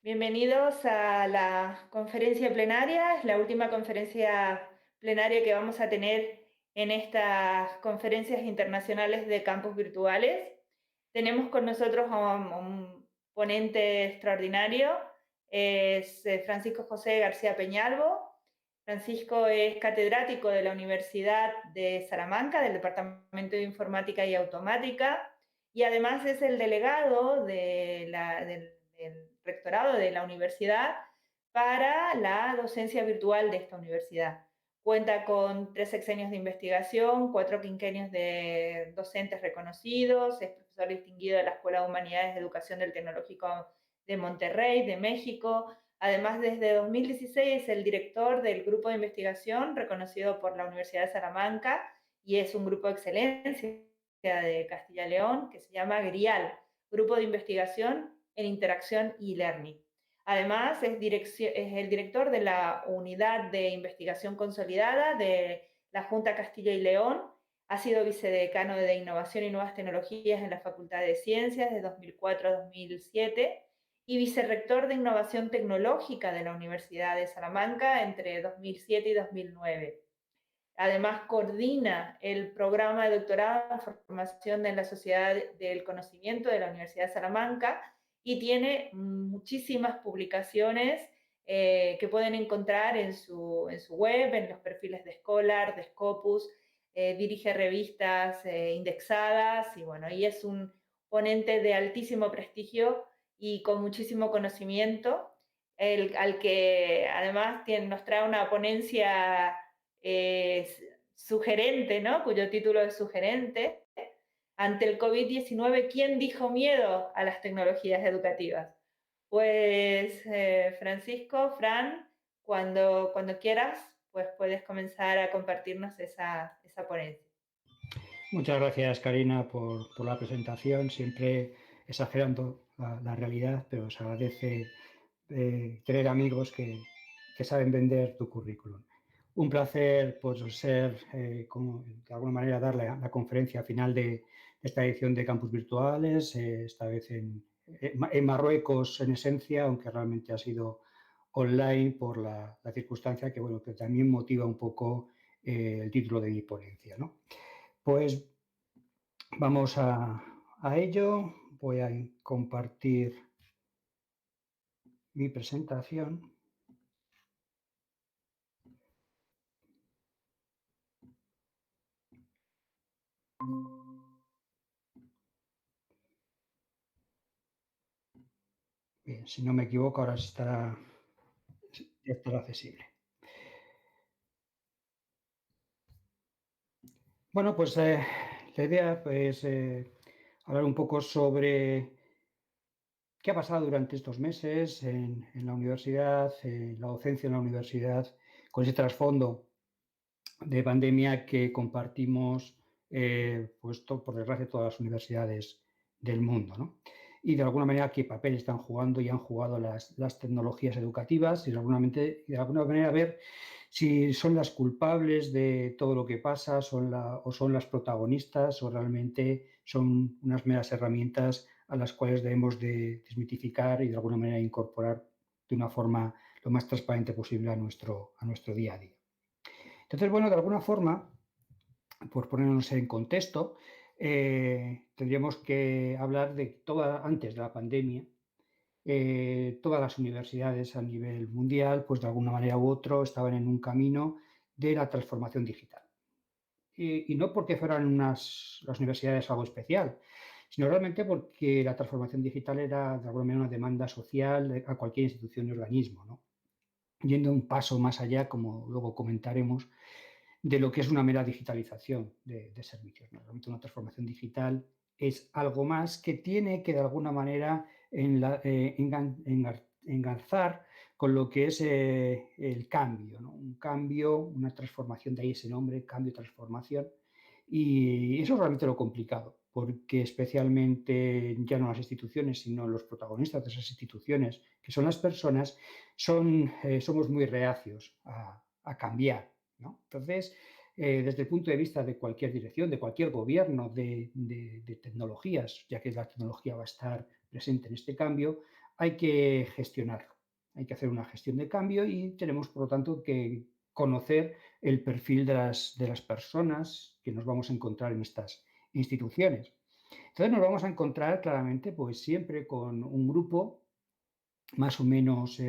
Bienvenidos a la conferencia plenaria, es la última conferencia plenaria que vamos a tener en estas conferencias internacionales de campus virtuales. Tenemos con nosotros a un ponente extraordinario, es Francisco José García Peñalvo. Francisco es catedrático de la Universidad de Salamanca, del Departamento de Informática y Automática, y además es el delegado del rectorado de la universidad para la docencia virtual de esta universidad. Cuenta con 3 sexenios de investigación, 4 quinquenios de docentes reconocidos, es profesor distinguido de la Escuela de Humanidades de Educación del Tecnológico de Monterrey, de México. Además, desde 2016 es el director del grupo de investigación reconocido por la Universidad de Salamanca y es un grupo de excelencia de Castilla y León que se llama GRIAL, Grupo de Investigación en Interacción y Learning. Además, es el director de la Unidad de Investigación Consolidada de la Junta Castilla y León. Ha sido vicedecano de Innovación y Nuevas Tecnologías en la Facultad de Ciencias de 2004 a 2007 y vicerrector de Innovación Tecnológica de la Universidad de Salamanca entre 2007 y 2009. Además, coordina el programa de doctorado en formación en la Sociedad del Conocimiento de la Universidad de Salamanca y tiene muchísimas publicaciones que pueden encontrar en su web, en los perfiles de Scholar, de Scopus, dirige revistas indexadas y bueno, y es un ponente de altísimo prestigio y con muchísimo conocimiento, al que además nos trae una ponencia sugerente, ¿no? Cuyo título es sugerente. Ante el COVID-19, ¿quién dijo miedo a las tecnologías educativas? Pues Francisco, Fran, cuando quieras, pues puedes comenzar a compartirnos esa ponencia. Muchas gracias, Karina, por la presentación, siempre exagerando la realidad, pero se agradece tener amigos que saben vender tu currículum. Un placer pues, ser, como, de alguna manera, dar la conferencia final de esta edición de Campus Virtuales, esta vez en Marruecos en esencia, aunque realmente ha sido online por la circunstancia que, bueno, que también motiva un poco el título de mi ponencia, ¿no? Pues vamos a ello. Voy a compartir mi presentación. Bien, si no me equivoco, ahora ya estará accesible. Bueno, pues la idea es hablar un poco sobre qué ha pasado durante estos meses en la universidad, la docencia en la universidad, con ese trasfondo de pandemia que compartimos, por desgracia, todas las universidades del mundo, ¿no? Y de alguna manera qué papel están jugando y han jugado las tecnologías educativas y de alguna manera ver si son las culpables de todo lo que pasa o son las protagonistas o realmente son unas meras herramientas a las cuales debemos de desmitificar y de alguna manera incorporar de una forma lo más transparente posible a nuestro día a día. Entonces, bueno, de alguna forma, por ponernos en contexto, tendríamos que hablar de antes de la pandemia, todas las universidades a nivel mundial, pues de alguna manera u otra, estaban en un camino de la transformación digital. Y no porque fueran las universidades algo especial, sino realmente porque la transformación digital era de alguna manera una demanda social a cualquier institución y organismo, ¿no? Yendo un paso más allá, como luego comentaremos, de lo que es una mera digitalización de servicios, ¿no? Realmente una transformación digital es algo más que tiene que de alguna manera engarzar con lo que es el cambio, ¿no? Un cambio, una transformación, de ahí ese nombre, cambio, transformación. Y eso es realmente lo complicado, porque especialmente ya no las instituciones, sino los protagonistas de esas instituciones, que son las personas, somos muy reacios a cambiar, ¿no? Entonces, desde el punto de vista de cualquier dirección, de cualquier gobierno de tecnologías, ya que la tecnología va a estar presente en este cambio, hay que gestionarlo, hay que hacer una gestión de cambio y tenemos, por lo tanto, que conocer el perfil de las personas que nos vamos a encontrar en estas instituciones. Entonces nos vamos a encontrar claramente, pues siempre con un grupo más o menos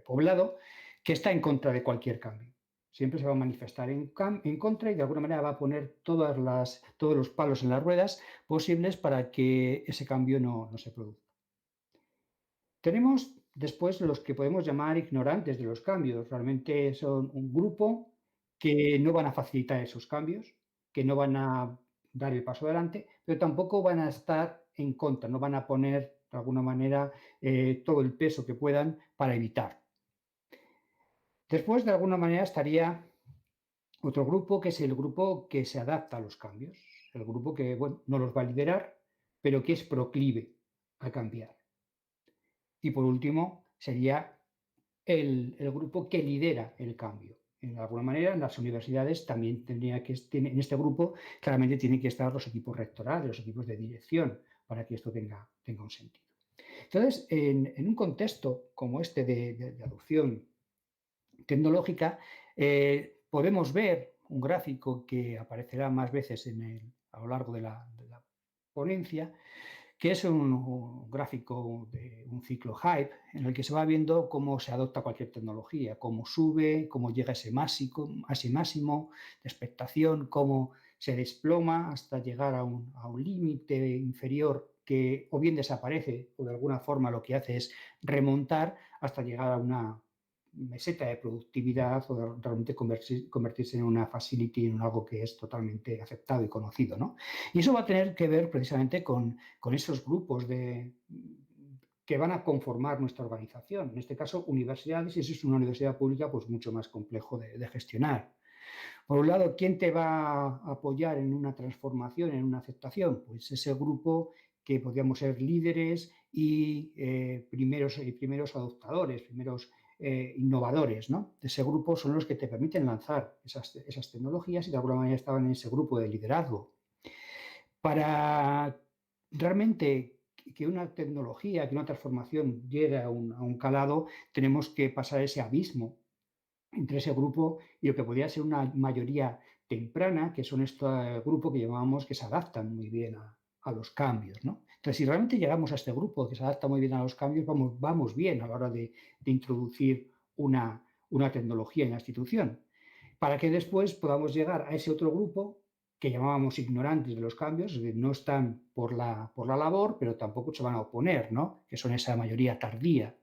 poblado que está en contra de cualquier cambio. Siempre se va a manifestar en contra y de alguna manera va a poner todos los palos en las ruedas posibles para que ese cambio no se produzca. Tenemos después los que podemos llamar ignorantes de los cambios. Realmente son un grupo que no van a facilitar esos cambios, que no van a dar el paso adelante, pero tampoco van a estar en contra, no van a poner de alguna manera todo el peso que puedan para evitar. Después, de alguna manera, estaría otro grupo, que es el grupo que se adapta a los cambios, el grupo que, bueno, no los va a liderar, pero que es proclive a cambiar. Y por último, sería el grupo que lidera el cambio. De alguna manera, en las universidades también en este grupo claramente tienen que estar los equipos rectorales, los equipos de dirección, para que esto tenga un sentido. Entonces, en un contexto como este de adopción tecnológica, podemos ver un gráfico que aparecerá más veces a lo largo de la ponencia, que es un gráfico de un ciclo hype en el que se va viendo cómo se adopta cualquier tecnología, cómo sube, cómo llega a ese máximo de expectación, cómo se desploma hasta llegar a un límite inferior que o bien desaparece o de alguna forma lo que hace es remontar hasta llegar a una meseta de productividad o de realmente convertirse en una facility, en algo que es totalmente aceptado y conocido, ¿no? Y eso va a tener que ver precisamente con esos grupos que van a conformar nuestra organización. En este caso, universidades, y si es una universidad pública, pues mucho más complejo de gestionar. Por un lado, ¿quién te va a apoyar en una transformación, en una aceptación? Pues ese grupo que podríamos ser líderes y primeros adoptadores, primeros innovadores, ¿no? Ese grupo son los que te permiten lanzar esas tecnologías y de alguna manera estaban en ese grupo de liderazgo. Para realmente que una tecnología, que una transformación llegue a un calado, tenemos que pasar ese abismo entre ese grupo y lo que podría ser una mayoría temprana, que son este grupo que llamábamos que se adaptan muy bien a los cambios, ¿no? Entonces, si realmente llegamos a este grupo que se adapta muy bien a los cambios, vamos bien a la hora de introducir una tecnología en la institución, para que después podamos llegar a ese otro grupo que llamábamos ignorantes de los cambios, es decir, no están por la labor, pero tampoco se van a oponer, ¿no? Que son esa mayoría tardía.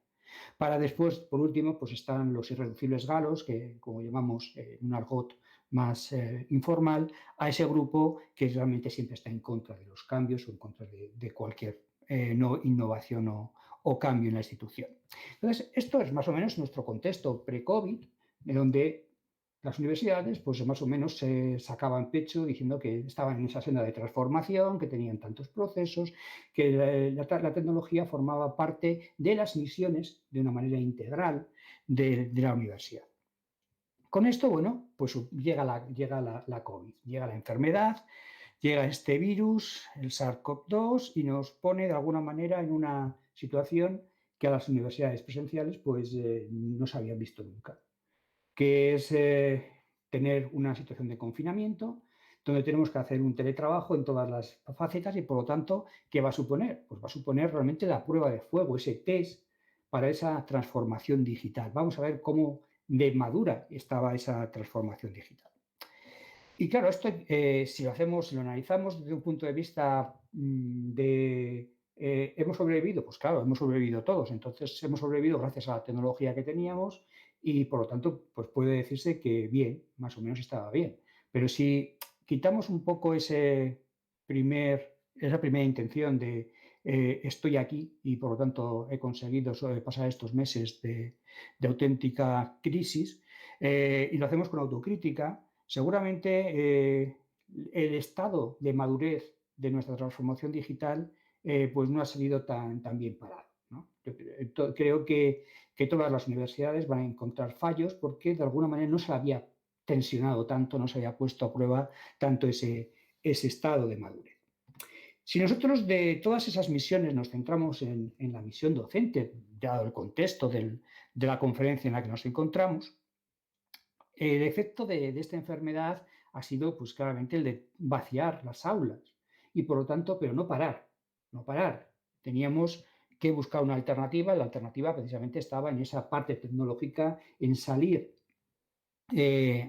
Para después, por último, pues están los irreducibles galos, que como llamamos en un argot más informal, a ese grupo que realmente siempre está en contra de los cambios o en contra de cualquier no innovación o cambio en la institución. Entonces, esto es más o menos nuestro contexto pre-COVID, de donde las universidades, pues más o menos se sacaban pecho diciendo que estaban en esa senda de transformación, que tenían tantos procesos, que la tecnología formaba parte de las misiones de una manera integral de la universidad. Con esto, bueno, pues llega la COVID, llega la enfermedad, llega este virus, el SARS-CoV-2, y nos pone de alguna manera en una situación que a las universidades presenciales pues no se habían visto nunca, que es tener una situación de confinamiento, donde tenemos que hacer un teletrabajo en todas las facetas y, por lo tanto, ¿qué va a suponer? Pues va a suponer realmente la prueba de fuego, ese test para esa transformación digital. Vamos a ver cómo de madura estaba esa transformación digital. Y claro, esto si lo hacemos, si lo analizamos desde un punto de vista ¿hemos sobrevivido? Pues claro, hemos sobrevivido todos. Entonces, hemos sobrevivido gracias a la tecnología que teníamos y, por lo tanto, pues puede decirse que bien, más o menos estaba bien. Pero si quitamos un poco esa primera intención de estoy aquí y, por lo tanto, he conseguido pasar estos meses de auténtica crisis y lo hacemos con autocrítica, seguramente el estado de madurez de nuestra transformación digital pues no ha salido tan bien parado, ¿no? Yo creo que todas las universidades van a encontrar fallos porque de alguna manera no se había tensionado tanto, no se había puesto a prueba tanto ese estado de madurez. Si nosotros de todas esas misiones nos centramos en la misión docente, dado el contexto de la conferencia en la que nos encontramos, el efecto de esta enfermedad ha sido, pues claramente, el de vaciar las aulas y, por lo tanto, pero no parar, no parar. Teníamos que buscar una alternativa. La alternativa precisamente estaba en esa parte tecnológica, en salir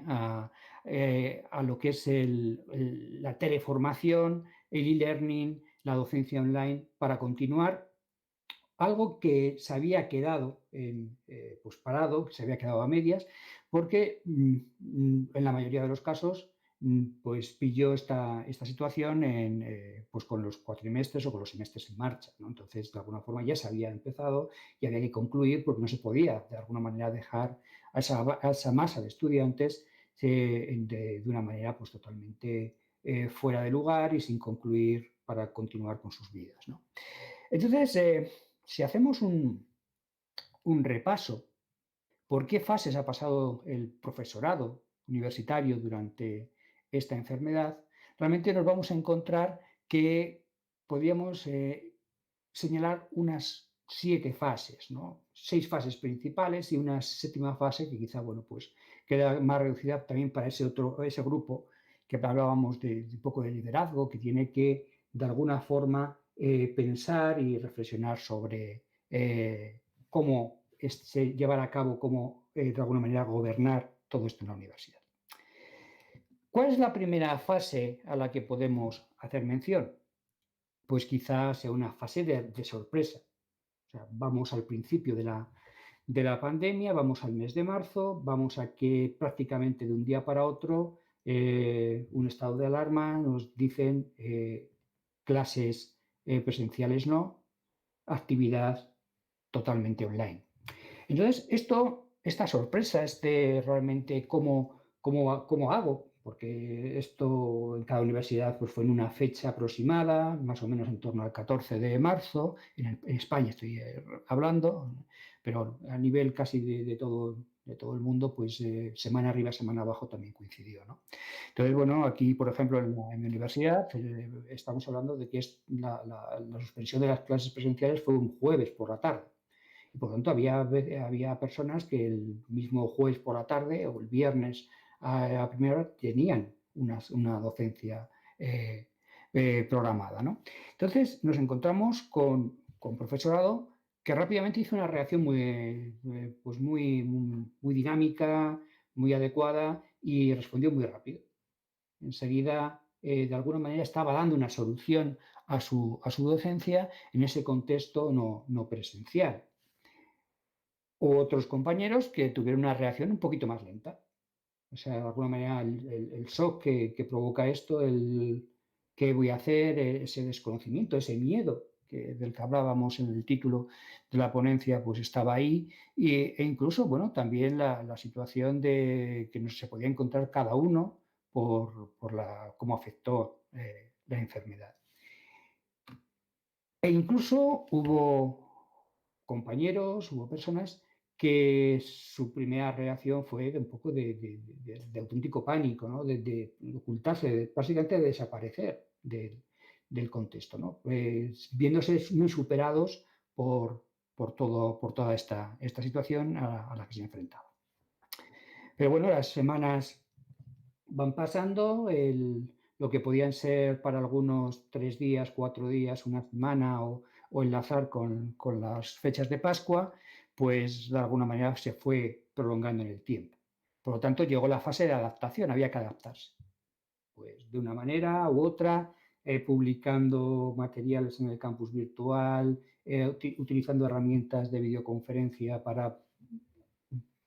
a lo que es la teleformación, el e-learning, la docencia online, para continuar algo que se había quedado pues parado, que se había quedado a medias, porque en la mayoría de los casos pues pilló esta situación pues con los cuatrimestres o con los semestres en marcha, ¿no? Entonces, de alguna forma ya se había empezado y había que concluir, porque no se podía de alguna manera dejar a esa masa de estudiantes de una manera pues totalmente fuera de lugar y sin concluir para continuar con sus vidas, ¿no? Entonces, si hacemos un repaso por qué fases ha pasado el profesorado universitario durante esta enfermedad, realmente nos vamos a encontrar que podríamos señalar unas 7 fases, ¿no? 6 fases principales y una séptima fase que quizá, bueno, pues queda más reducida también para ese grupo que hablábamos de un poco de liderazgo, que tiene que, de alguna forma, pensar y reflexionar sobre cómo llevar a cabo, cómo de alguna manera gobernar todo esto en la universidad. ¿Cuál es la primera fase a la que podemos hacer mención? Pues quizás sea una fase de sorpresa. O sea, vamos al principio de la pandemia, vamos al mes de marzo, vamos a que prácticamente de un día para otro un estado de alarma, nos dicen clases presenciales no, actividad totalmente online. Entonces, esta sorpresa, realmente cómo hago, porque esto en cada universidad pues, fue en una fecha aproximada, más o menos en torno al 14 de marzo, en España estoy hablando, pero a nivel casi de todo el mundo, pues semana arriba, semana abajo también coincidió, ¿no? Entonces, bueno, aquí, por ejemplo, en mi universidad, estamos hablando de que la suspensión de las clases presenciales fue un jueves por la tarde. Y por lo tanto, había personas que el mismo jueves por la tarde o el viernes a primera hora tenían una docencia programada, ¿no? Entonces, nos encontramos con profesorado que rápidamente hizo una reacción pues muy dinámica, muy adecuada y respondió muy rápido. Enseguida, de alguna manera, estaba dando una solución a su docencia en ese contexto no presencial. Otros compañeros que tuvieron una reacción un poquito más lenta. O sea, de alguna manera el shock que provoca esto, el qué voy a hacer, ese desconocimiento, ese miedo del que hablábamos en el título de la ponencia, pues estaba ahí. E incluso, bueno, también la situación de que no se podía encontrar cada uno por cómo afectó la enfermedad. E incluso hubo compañeros, hubo personas que su primera reacción fue un poco de auténtico pánico, ¿no? De ocultarse, básicamente de desaparecer del contexto, ¿no? Pues, viéndose muy superados por toda esta situación a la que se enfrentaba. Pero bueno, las semanas van pasando, lo que podían ser para algunos 3 días, 4 días, una semana o enlazar con las fechas de Pascua, pues de alguna manera se fue prolongando en el tiempo. Por lo tanto, llegó la fase de adaptación, había que adaptarse. Pues de una manera u otra, publicando materiales en el campus virtual, utilizando herramientas de videoconferencia para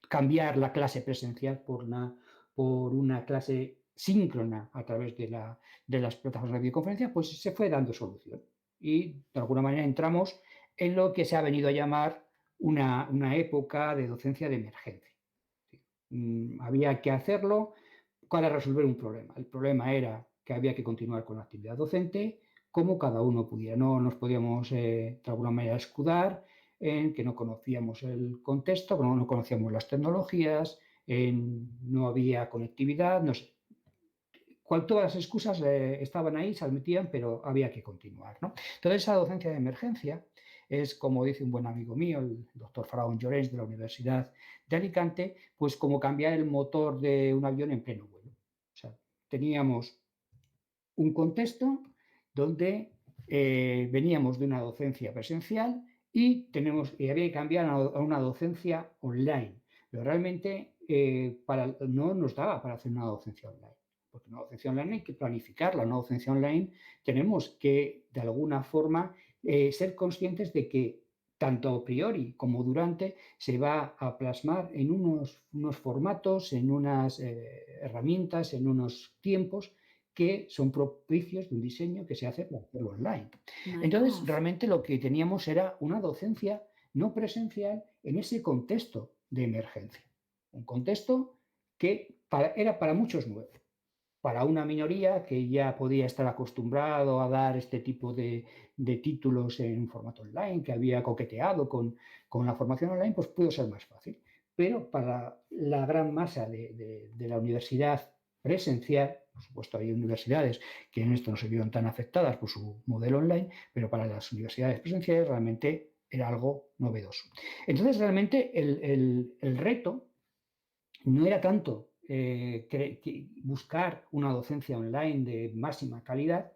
cambiar la clase presencial por una clase síncrona a través de las plataformas de videoconferencia, pues se fue dando solución. Y de alguna manera entramos en lo que se ha venido a llamar una época de docencia de emergencia. Había que hacerlo para resolver un problema. El problema era que había que continuar con la actividad docente como cada uno pudiera. No nos podíamos de alguna manera escudar en que no conocíamos el contexto, no conocíamos las tecnologías, no había conectividad, no sé. todas las excusas estaban ahí, se admitían, pero había que continuar, ¿no? Entonces, esa docencia de emergencia es, como dice un buen amigo mío, el doctor Faraón Llorens de la Universidad de Alicante, pues como cambiar el motor de un avión en pleno vuelo. O sea, teníamos un contexto donde veníamos de una docencia presencial y había que cambiar a una docencia online. Pero realmente no nos daba para hacer una docencia online. Porque una docencia online hay que planificarla. Una docencia online tenemos que, de alguna forma, ser conscientes de que tanto a priori como durante se va a plasmar en unos formatos, en unas herramientas, en unos tiempos que son propicios de un diseño que se hace para hacerlo online. My Entonces, God. realmente lo que teníamos era una docencia no presencial en ese contexto de emergencia. Un contexto que era para muchos nuevo. Para una minoría que ya podía estar acostumbrado a dar este tipo de títulos en formato online, que había coqueteado con la formación online, pues pudo ser más fácil. Pero para la gran masa de la universidad presencial, por supuesto hay universidades que en esto no se vieron tan afectadas por su modelo online, pero para las universidades presenciales realmente era algo novedoso. Entonces realmente el reto no era tanto buscar una docencia online de máxima calidad,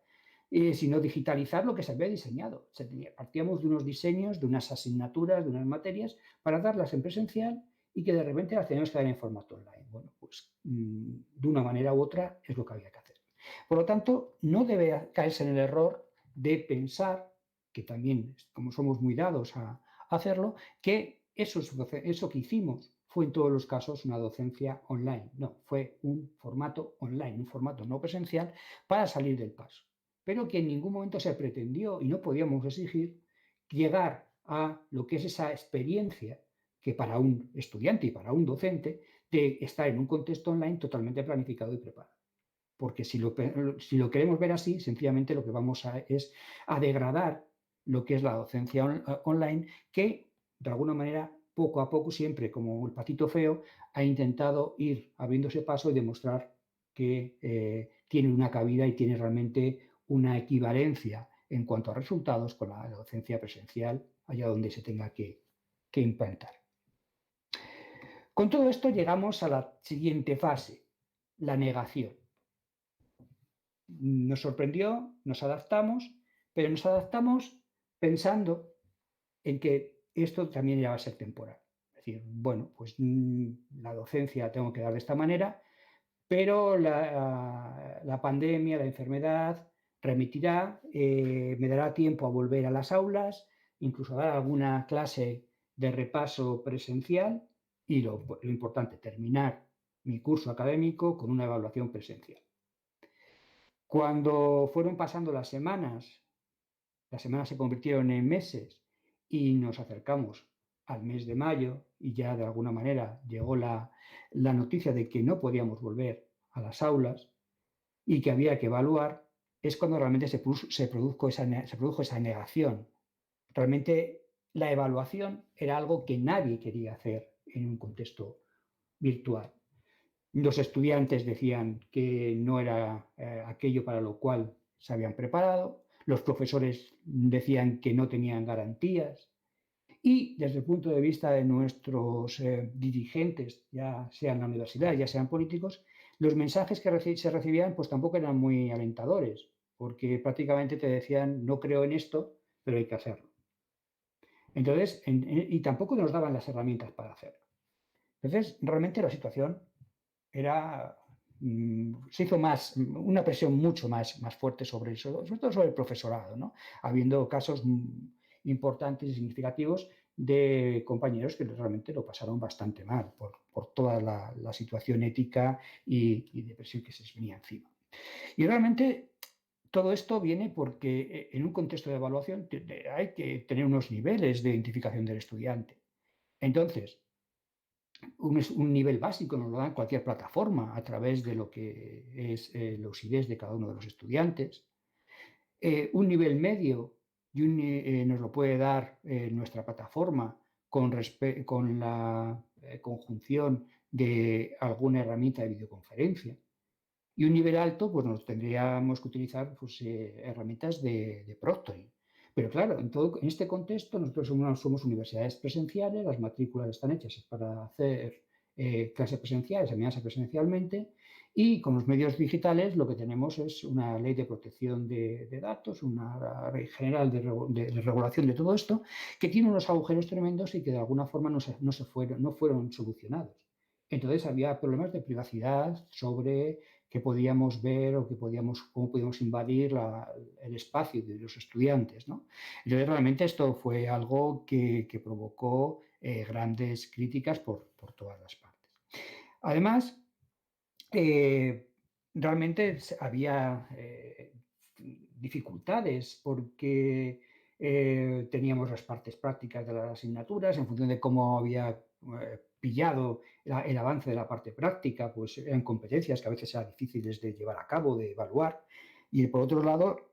sino digitalizar lo que se había diseñado. Partíamos de unos diseños, de unas asignaturas, de unas materias, para darlas en presencial y que de repente las teníamos que dar en formato online. Bueno, pues de una manera u otra es lo que había que hacer. Por lo tanto, no debe caerse en el error de pensar, que también, como somos muy dados a hacerlo, que eso que hicimos fue en todos los casos una docencia online. No, fue un formato online, un formato no presencial para salir del paso. Pero que en ningún momento se pretendió y no podíamos exigir llegar a lo que es esa experiencia que para un estudiante y para un docente de estar en un contexto online totalmente planificado y preparado. Porque si lo queremos ver así, sencillamente lo que vamos es a degradar lo que es la docencia online, que de alguna manera, poco a poco, siempre como el patito feo, ha intentado ir abriéndose paso y demostrar que tiene una cabida y tiene realmente una equivalencia en cuanto a resultados con la docencia presencial allá donde se tenga que implantar. Con todo esto llegamos a la siguiente fase, la negación. Nos sorprendió, nos adaptamos, pero nos adaptamos pensando en que esto también ya va a ser temporal. Es decir, bueno, pues la docencia tengo que dar de esta manera, pero la pandemia, la enfermedad remitirá, me dará tiempo a volver a las aulas, incluso a dar alguna clase de repaso presencial y lo importante, terminar mi curso académico con una evaluación presencial. Cuando fueron pasando las semanas se convirtieron en meses y nos acercamos al mes de mayo y ya de alguna manera llegó la noticia de que no podíamos volver a las aulas y que había que evaluar, es cuando realmente se produjo esa negación. Realmente la evaluación era algo que nadie quería hacer en un contexto virtual. Los estudiantes decían que no era aquello para lo cual se habían preparado, los profesores decían que no tenían garantías y desde el punto de vista de nuestros dirigentes, ya sean en la universidad, ya sean políticos, los mensajes que se recibían pues tampoco eran muy alentadores, porque prácticamente te decían no creo en esto, pero hay que hacerlo. Entonces, y tampoco nos daban las herramientas para hacerlo. Entonces, realmente la situación se hizo una presión mucho más fuerte sobre todo sobre el profesorado, ¿no? Habiendo casos importantes y significativos de compañeros que realmente lo pasaron bastante mal por toda la situación ética y de presión que se les venía encima. Y realmente todo esto viene porque en un contexto de evaluación hay que tener unos niveles de identificación del estudiante. Entonces, un nivel básico nos lo dan cualquier plataforma a través de lo que es los IDs de cada uno de los estudiantes. Un nivel medio nos lo puede dar nuestra plataforma con la conjunción de alguna herramienta de videoconferencia. Y un nivel alto, pues nos tendríamos que utilizar pues, herramientas de proctoring. Pero claro, en este contexto nosotros somos universidades presenciales, las matrículas están hechas para hacer clases presenciales, examinarse presencialmente, y con los medios digitales lo que tenemos es una ley de protección de datos, una ley general de regulación de todo esto, que tiene unos agujeros tremendos y que de alguna forma no fueron solucionados. Entonces había problemas de privacidad sobre qué podíamos ver o cómo podíamos invadir el espacio de los estudiantes, ¿no? Entonces, realmente esto fue algo que provocó grandes críticas por todas las partes. Además, realmente había dificultades porque teníamos las partes prácticas de las asignaturas en función de cómo había pillado el avance de la parte práctica, pues eran competencias que a veces eran difíciles de llevar a cabo, de evaluar. Y por otro lado,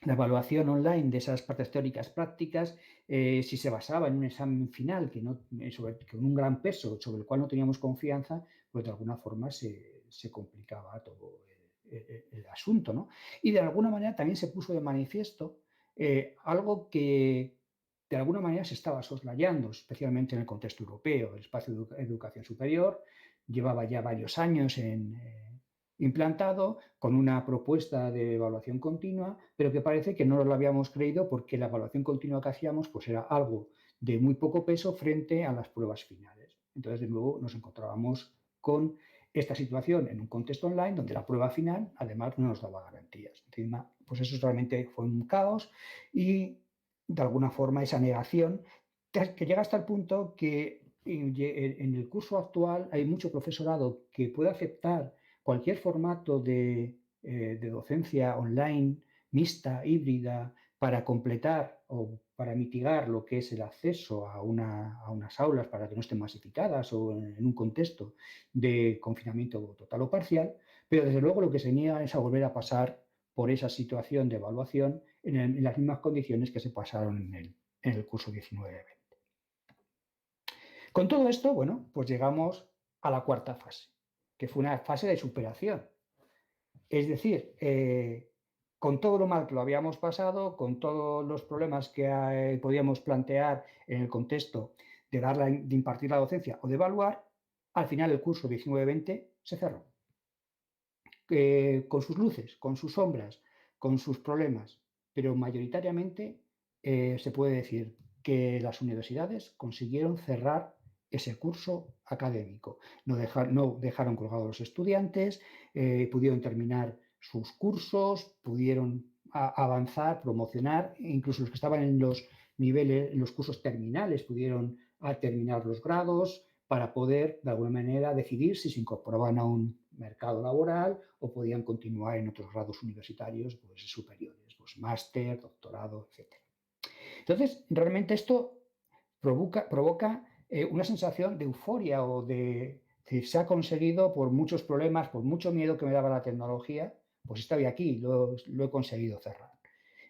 la evaluación online de esas partes teóricas prácticas, si se basaba en un examen final con un gran peso sobre el cual no teníamos confianza, pues de alguna forma se complicaba todo el asunto, ¿no? Y de alguna manera también se puso de manifiesto algo que de alguna manera se estaba soslayando, especialmente en el contexto europeo. El espacio de educación superior llevaba ya varios años implantado con una propuesta de evaluación continua, pero que parece que no lo habíamos creído porque la evaluación continua que hacíamos pues era algo de muy poco peso frente a las pruebas finales. Entonces, de nuevo, nos encontrábamos con esta situación en un contexto online donde la prueba final, además, no nos daba garantías. Encima, pues eso realmente fue un caos y, de alguna forma, esa negación que llega hasta el punto que en el curso actual hay mucho profesorado que puede aceptar cualquier formato de docencia online, mixta, híbrida, para completar o para mitigar lo que es el acceso a unas aulas para que no estén masificadas o en un contexto de confinamiento total o parcial, pero desde luego lo que se niega es a volver a pasar por esa situación de evaluación en las mismas condiciones que se pasaron en el curso 19-20. Con todo esto, bueno, pues llegamos a la cuarta fase, que fue una fase de superación. Es decir, con todo lo mal que lo habíamos pasado, con todos los problemas que podíamos plantear en el contexto de impartir la docencia o de evaluar, al final el curso 19-20 se cerró. Con sus luces, con sus sombras, con sus problemas, pero mayoritariamente se puede decir que las universidades consiguieron cerrar ese curso académico. No dejaron colgados a los estudiantes, pudieron terminar sus cursos, pudieron avanzar, promocionar, e incluso los que estaban en los niveles, en los cursos terminales, pudieron terminar los grados, para poder, de alguna manera, decidir si se incorporaban a un mercado laboral o podían continuar en otros grados universitarios pues, superiores, pues máster, doctorado, etc. Entonces, realmente esto provoca una sensación de euforia o de decir, se ha conseguido por muchos problemas, por mucho miedo que me daba la tecnología, pues estoy aquí, lo he conseguido cerrar.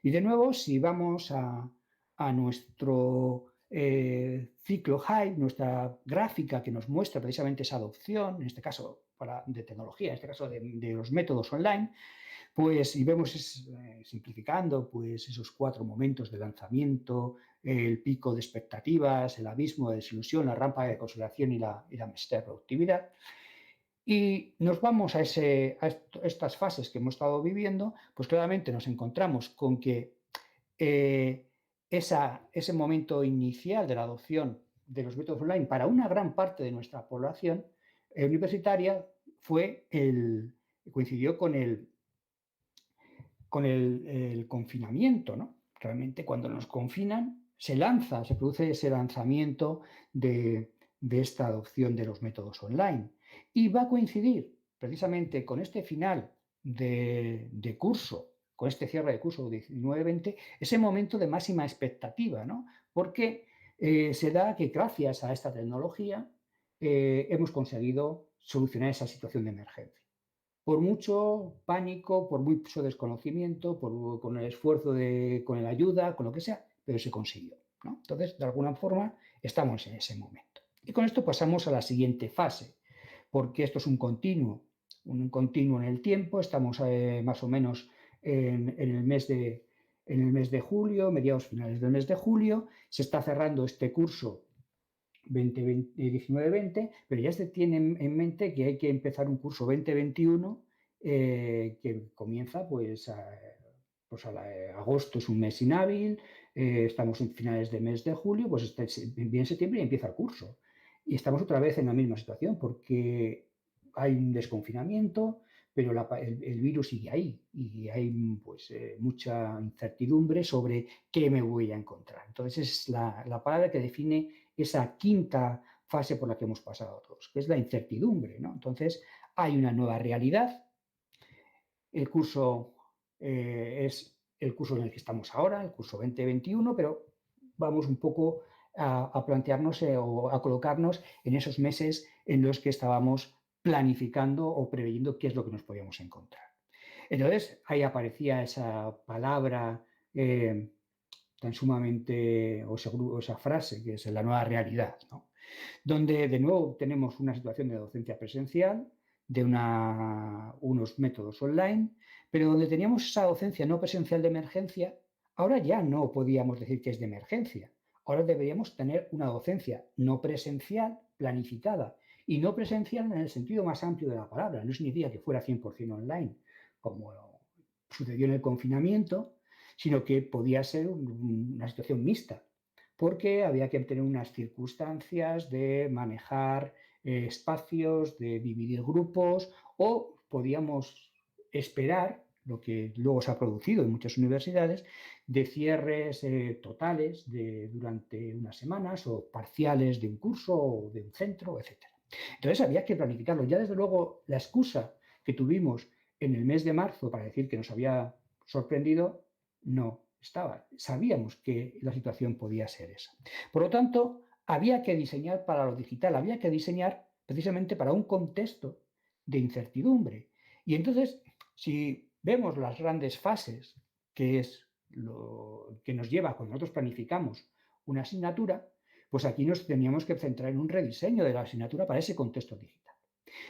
Y de nuevo, si vamos a nuestro ciclo Hype, nuestra gráfica que nos muestra precisamente esa adopción, en este caso de tecnología, en este caso de los métodos online, pues y vemos, simplificando, pues esos 4 momentos de lanzamiento, el pico de expectativas, el abismo de desilusión, la rampa de consolidación y la de productividad. Y nos vamos a estas fases que hemos estado viviendo, pues claramente nos encontramos con que ese momento inicial de la adopción de los métodos online para una gran parte de nuestra población universitaria coincidió con el confinamiento, ¿no? Realmente cuando nos confinan se produce ese lanzamiento de esta adopción de los métodos online. Y va a coincidir precisamente con este final de curso, con este cierre de curso 19-20, ese momento de máxima expectativa, ¿no? Porque se da que gracias a esta tecnología hemos conseguido solucionar esa situación de emergencia. Por mucho pánico, por mucho desconocimiento, con el esfuerzo, con la ayuda, con lo que sea, pero se consiguió, ¿no? Entonces, de alguna forma, estamos en ese momento. Y con esto pasamos a la siguiente fase, porque esto es un continuo. un continuo en el tiempo, estamos más o menos en el mes de julio, mediados finales del mes de julio, se está cerrando este curso 19-20, pero ya se tiene en mente que hay que empezar un curso 2021 que comienza agosto es un mes inhábil, estamos en finales de mes de julio, pues viene septiembre y empieza el curso. Y estamos otra vez en la misma situación porque hay un desconfinamiento, pero el virus sigue ahí y hay mucha incertidumbre sobre qué me voy a encontrar. Entonces es la palabra que define esa quinta fase por la que hemos pasado todos, que es la incertidumbre, ¿no? Entonces hay una nueva realidad. El curso es el curso en el que estamos ahora, el curso 2021, pero vamos un poco a plantearnos o a colocarnos en esos meses en los que estábamos planificando o preveyendo qué es lo que nos podíamos encontrar. Entonces, ahí aparecía esa palabra tan sumamente, o esa frase, que es la nueva realidad, ¿no? Donde de nuevo tenemos una situación de docencia presencial, de unos métodos online, pero donde teníamos esa docencia no presencial de emergencia, ahora ya no podíamos decir que es de emergencia. Ahora deberíamos tener una docencia no presencial, planificada, y no presencial en el sentido más amplio de la palabra. No significa que fuera 100% online, como sucedió en el confinamiento, sino que podía ser una situación mixta, porque había que tener unas circunstancias de manejar espacios, de dividir grupos, o podíamos esperar, lo que luego se ha producido en muchas universidades, de cierres totales durante unas semanas o parciales de un curso o de un centro, etc. Entonces había que planificarlo. Ya desde luego la excusa que tuvimos en el mes de marzo para decir que nos había sorprendido no estaba. Sabíamos que la situación podía ser esa. Por lo tanto, había que diseñar para lo digital, había que diseñar precisamente para un contexto de incertidumbre. Y entonces, si vemos las grandes fases, que es lo que nos lleva cuando nosotros planificamos una asignatura, pues aquí nos teníamos que centrar en un rediseño de la asignatura para ese contexto digital.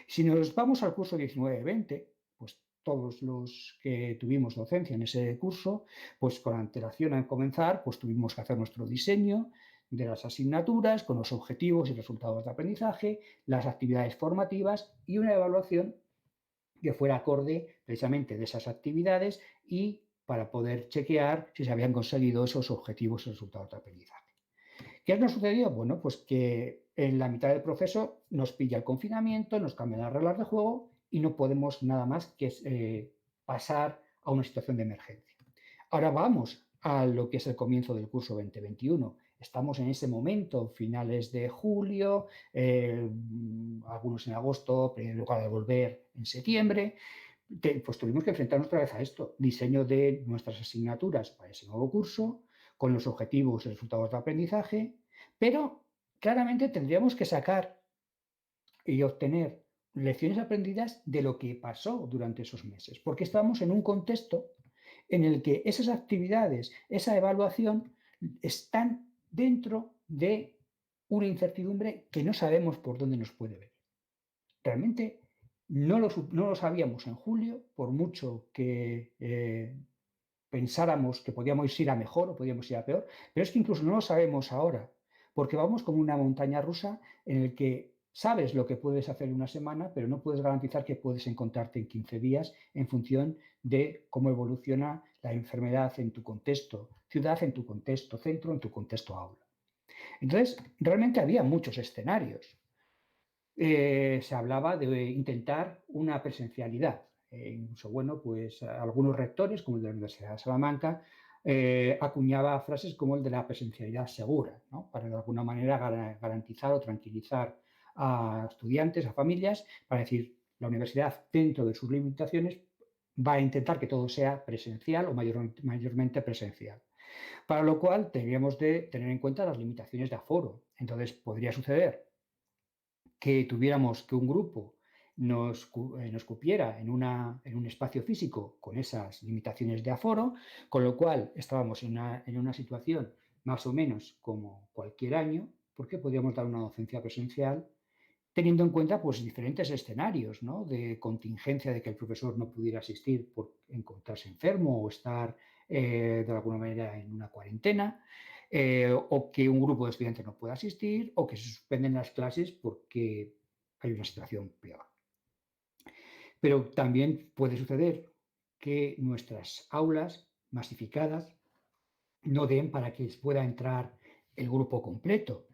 Si nos vamos al curso 19-20, pues todos los que tuvimos docencia en ese curso, pues con antelación a comenzar, pues tuvimos que hacer nuestro diseño de las asignaturas con los objetivos y resultados de aprendizaje, las actividades formativas y una evaluación que fuera acorde precisamente de esas actividades y para poder chequear si se habían conseguido esos objetivos y resultados de aprendizaje. ¿Qué nos sucedió? Bueno, pues que en la mitad del proceso nos pilla el confinamiento, nos cambian las reglas de juego y no podemos nada más que pasar a una situación de emergencia. Ahora vamos a lo que es el comienzo del curso 2021. Estamos en ese momento, finales de julio, algunos en agosto, pero en lugar de volver en septiembre. Pues tuvimos que enfrentarnos otra vez a esto, diseño de nuestras asignaturas para ese nuevo curso, con los objetivos y resultados de aprendizaje, pero claramente tendríamos que sacar y obtener lecciones aprendidas de lo que pasó durante esos meses, porque estábamos en un contexto en el que esas actividades, esa evaluación, están dentro de una incertidumbre que no sabemos por dónde nos puede venir. Realmente no lo sabíamos en julio, por mucho que pensáramos que podíamos ir a mejor o podíamos ir a peor, pero es que incluso no lo sabemos ahora, porque vamos como una montaña rusa en el que sabes lo que puedes hacer en una semana, pero no puedes garantizar que puedes encontrarte en 15 días en función de cómo evoluciona la enfermedad en tu contexto ciudad, en tu contexto centro, en tu contexto aula. Entonces, realmente había muchos escenarios. Se hablaba de intentar una presencialidad. Incluso, bueno, pues algunos rectores, como el de la Universidad de Salamanca, acuñaba frases como el de la presencialidad segura, ¿no? Para de alguna manera garantizar o tranquilizar a estudiantes, a familias, para decir, la universidad, dentro de sus limitaciones, va a intentar que todo sea presencial o mayormente presencial. Para lo cual, tendríamos de tener en cuenta las limitaciones de aforo. Entonces, podría suceder que tuviéramos que un grupo nos cupiera en un espacio físico con esas limitaciones de aforo, con lo cual estábamos en una situación más o menos como cualquier año, porque podíamos dar una docencia presencial teniendo en cuenta pues, diferentes escenarios, ¿no? De contingencia de que el profesor no pudiera asistir por encontrarse enfermo o estar de alguna manera en una cuarentena, o que un grupo de estudiantes no pueda asistir, o que se suspenden las clases porque hay una situación peor. Pero también puede suceder que nuestras aulas masificadas no den para que pueda entrar el grupo completo.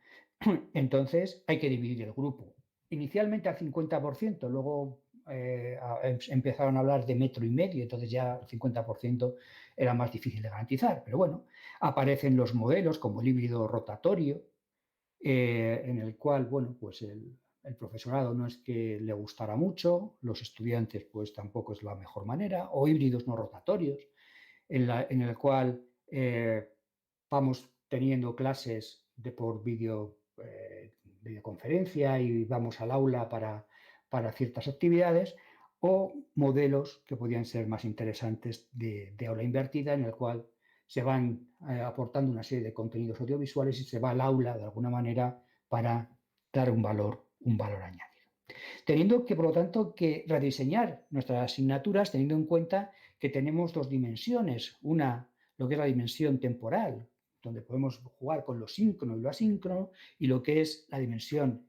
Entonces hay que dividir el grupo. Inicialmente al 50%, luego empezaron a hablar de metro y medio, entonces ya el 50% era más difícil de garantizar. Pero bueno, aparecen los modelos como el híbrido rotatorio, en el cual, bueno, pues el profesorado no es que le gustara mucho, los estudiantes pues tampoco es la mejor manera, o híbridos no rotatorios, en el cual vamos teniendo clases por videoconferencia y vamos al aula para ciertas actividades, o modelos que podían ser más interesantes de aula invertida, en el cual se van aportando una serie de contenidos audiovisuales y se va al aula de alguna manera para dar un valor añadido. Teniendo que, por lo tanto, que rediseñar nuestras asignaturas teniendo en cuenta que tenemos dos dimensiones. Una, lo que es la dimensión temporal, donde podemos jugar con lo síncrono y lo asíncrono, y lo que es la dimensión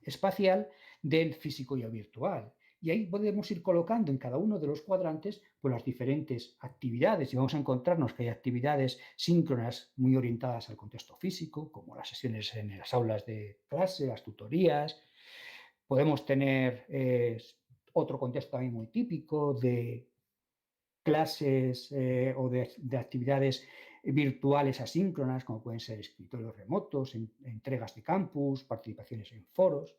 espacial del físico y el virtual. Y ahí podemos ir colocando en cada uno de los cuadrantes pues, las diferentes actividades y vamos a encontrarnos que hay actividades síncronas muy orientadas al contexto físico, como las sesiones en las aulas de clase, las tutorías. Podemos tener otro contexto también muy típico de clases o de actividades virtuales asíncronas, como pueden ser escritorios remotos, entregas de campus, participaciones en foros,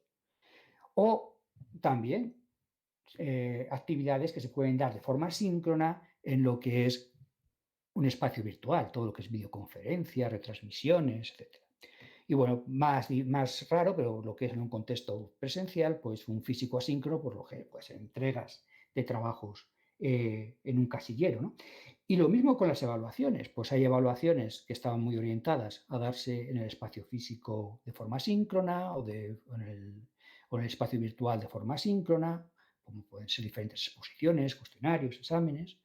o también actividades que se pueden dar de forma síncrona en lo que es un espacio virtual, todo lo que es videoconferencia, retransmisiones, etc. Y bueno, más raro, pero lo que es en un contexto presencial, pues un físico asíncrono, por lo que pues entregas de trabajos en un casillero, ¿no? Y lo mismo con las evaluaciones, pues hay evaluaciones que estaban muy orientadas a darse en el espacio físico de forma síncrona o en el espacio virtual de forma síncrona, como pueden ser diferentes exposiciones, cuestionarios, exámenes,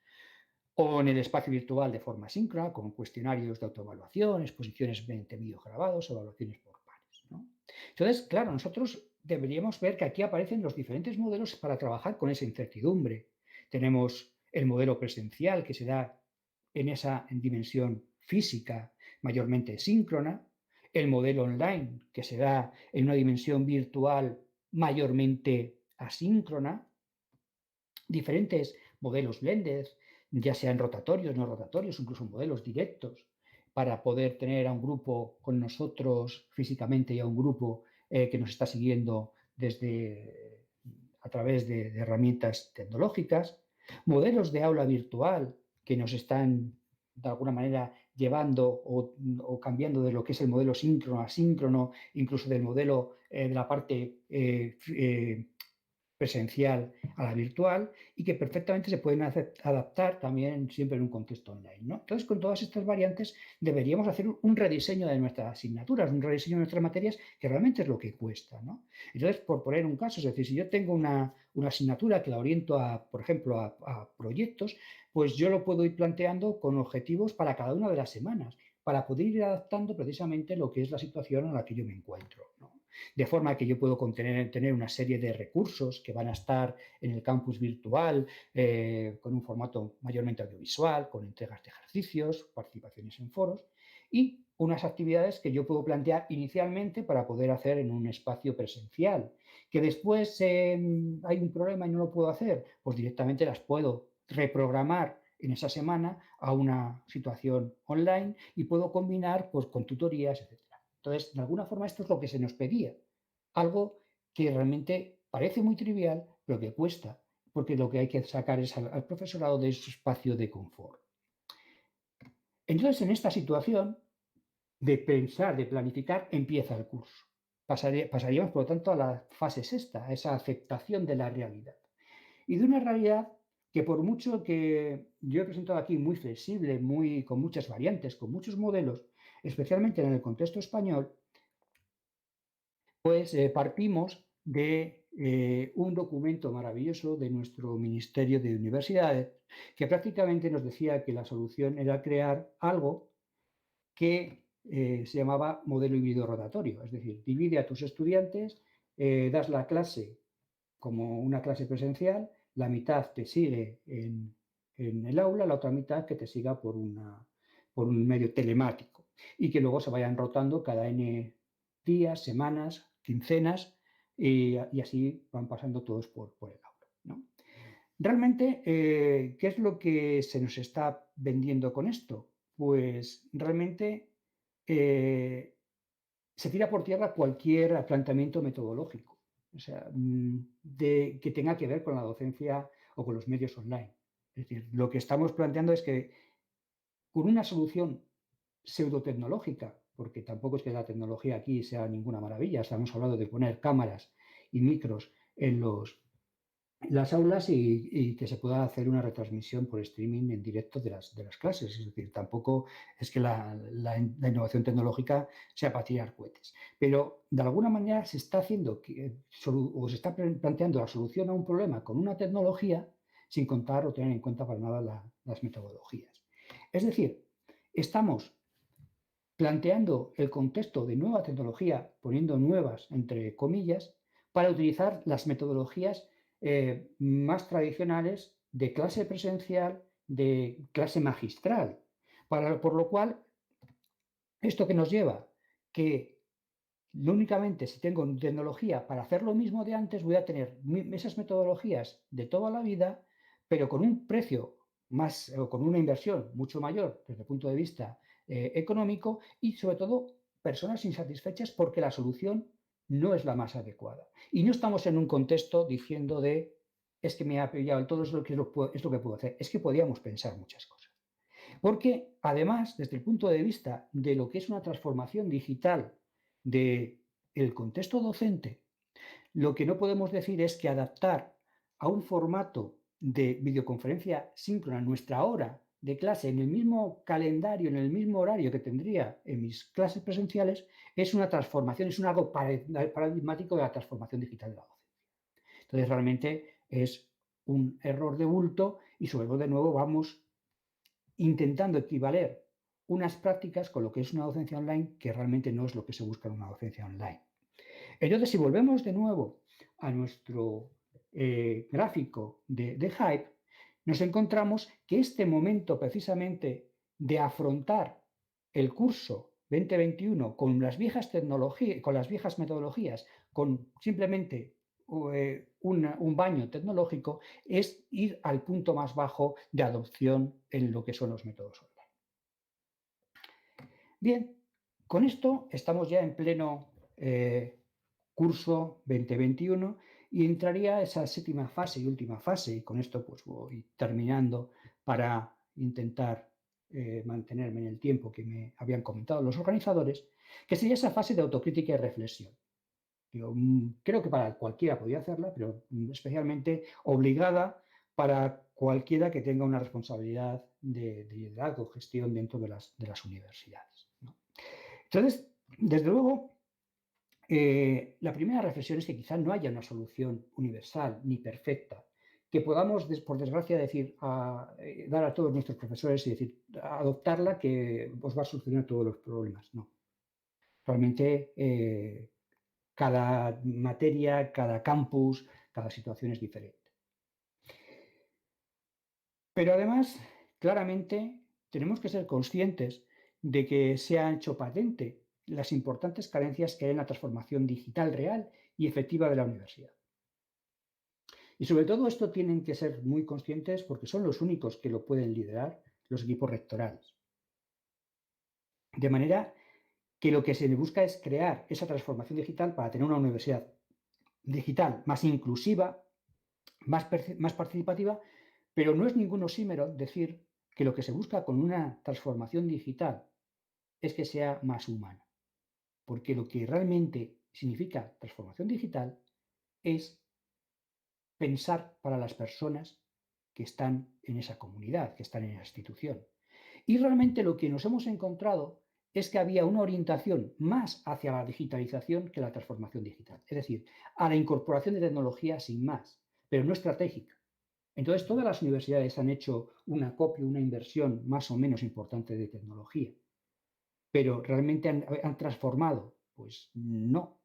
o en el espacio virtual de forma síncrona, con cuestionarios de autoevaluación, exposiciones mediante vídeos grabados, evaluaciones por pares, ¿no? Entonces, claro, nosotros deberíamos ver que aquí aparecen los diferentes modelos para trabajar con esa incertidumbre. Tenemos el modelo presencial que se da en dimensión física, mayormente síncrona, el modelo online que se da en una dimensión virtual mayormente asíncrona, diferentes modelos blended, ya sean rotatorios, no rotatorios, incluso modelos directos, para poder tener a un grupo con nosotros físicamente y a un grupo que nos está siguiendo a través de herramientas tecnológicas, modelos de aula virtual que nos están de alguna manera llevando o cambiando de lo que es el modelo síncrono a asíncrono, incluso del modelo de la parte presencial a la virtual y que perfectamente se pueden adaptar también siempre en un contexto online, ¿no? Entonces, con todas estas variantes deberíamos hacer un rediseño de nuestras asignaturas, un rediseño de nuestras materias, que realmente es lo que cuesta, ¿no? Entonces, por poner un caso, es decir, si yo tengo una asignatura que la oriento, por ejemplo, a proyectos, pues yo lo puedo ir planteando con objetivos para cada una de las semanas, para poder ir adaptando precisamente lo que es la situación en la que yo me encuentro, ¿no? De forma que yo puedo tener una serie de recursos que van a estar en el campus virtual con un formato mayormente audiovisual, con entregas de ejercicios, participaciones en foros y unas actividades que yo puedo plantear inicialmente para poder hacer en un espacio presencial. Que después hay un problema y no lo puedo hacer, pues directamente las puedo reprogramar en esa semana a una situación online y puedo combinar pues, con tutorías, etc. Entonces, de alguna forma, esto es lo que se nos pedía. Algo que realmente parece muy trivial, pero que cuesta, porque lo que hay que sacar es al profesorado de su espacio de confort. Entonces, en esta situación de pensar, de planificar, empieza el curso. Pasaríamos, por lo tanto, a la fase sexta, a esa aceptación de la realidad. Y de una realidad que por mucho que yo he presentado aquí muy flexible, con muchas variantes, con muchos modelos, especialmente en el contexto español, pues partimos de un documento maravilloso de nuestro Ministerio de Universidades, que prácticamente nos decía que la solución era crear algo que se llamaba modelo híbrido rotatorio, es decir, divide a tus estudiantes, das la clase como una clase presencial, la mitad te sigue en el aula, la otra mitad que te siga por un medio telemático y que luego se vayan rotando cada N días, semanas, quincenas y así van pasando todos por el aula, ¿no? Realmente, ¿qué es lo que se nos está vendiendo con esto? Pues realmente se tira por tierra cualquier planteamiento metodológico, o sea, que tenga que ver con la docencia o con los medios online. Es decir, lo que estamos planteando es que con una solución pseudotecnológica, porque tampoco es que la tecnología aquí sea ninguna maravilla, estamos hablando de poner cámaras y micros en las aulas y que se pueda hacer una retransmisión por streaming en directo de las clases. Es decir, tampoco es que la innovación tecnológica sea para tirar cohetes. Pero de alguna manera se está haciendo o se está planteando la solución a un problema con una tecnología sin contar o tener en cuenta para nada las metodologías. Es decir, estamos planteando el contexto de nueva tecnología, poniendo nuevas entre comillas, para utilizar las metodologías más tradicionales de clase presencial, de clase magistral. Por lo cual, ¿esto que nos lleva? Que únicamente si tengo tecnología para hacer lo mismo de antes, voy a tener esas metodologías de toda la vida, pero con un precio más o con una inversión mucho mayor desde el punto de vista económico y sobre todo personas insatisfechas porque la solución no es la más adecuada. Y no estamos en un contexto diciendo es que me ha pillado todo, es lo que puedo hacer. Es que podíamos pensar muchas cosas. Porque además, desde el punto de vista de lo que es una transformación digital del contexto docente, lo que no podemos decir es que adaptar a un formato de videoconferencia síncrona nuestra hora de clase en el mismo calendario, en el mismo horario que tendría en mis clases presenciales, es una transformación, es un algo paradigmático de la transformación digital de la docencia. Entonces, realmente es un error de bulto y sobre todo, de nuevo, vamos intentando equivaler unas prácticas con lo que es una docencia online que realmente no es lo que se busca en una docencia online. Entonces, si volvemos de nuevo a nuestro gráfico de Hype, nos encontramos que este momento precisamente de afrontar el curso 2021 con las viejas tecnologías, con las viejas metodologías, con simplemente un baño tecnológico, es ir al punto más bajo de adopción en lo que son los métodos online. Bien, con esto estamos ya en pleno curso 2021 y entraría esa séptima fase y última fase, y con esto pues voy terminando para intentar mantenerme en el tiempo que me habían comentado los organizadores, que sería esa fase de autocrítica y reflexión. Yo creo que para cualquiera podía hacerla, pero especialmente obligada para cualquiera que tenga una responsabilidad de liderazgo, gestión dentro de las universidades, ¿no? Entonces, desde luego, la primera reflexión es que quizá no haya una solución universal ni perfecta, que podamos, por desgracia, dar a todos nuestros profesores y decir, adoptarla que os va a solucionar todos los problemas. No. Realmente, cada materia, cada campus, cada situación es diferente. Pero además, claramente, tenemos que ser conscientes de que se ha hecho patente las importantes carencias que hay en la transformación digital real y efectiva de la universidad. Y sobre todo esto tienen que ser muy conscientes porque son los únicos que lo pueden liderar, los equipos rectorales. De manera que lo que se busca es crear esa transformación digital para tener una universidad digital más inclusiva, más participativa, pero no es ningún oxímoron decir que lo que se busca con una transformación digital es que sea más humana. Porque lo que realmente significa transformación digital es pensar para las personas que están en esa comunidad, que están en esa institución. Y realmente lo que nos hemos encontrado es que había una orientación más hacia la digitalización que la transformación digital. Es decir, a la incorporación de tecnología sin más, pero no estratégica. Entonces, todas las universidades han hecho un acopio, una inversión más o menos importante de tecnología, pero ¿realmente han transformado? Pues no,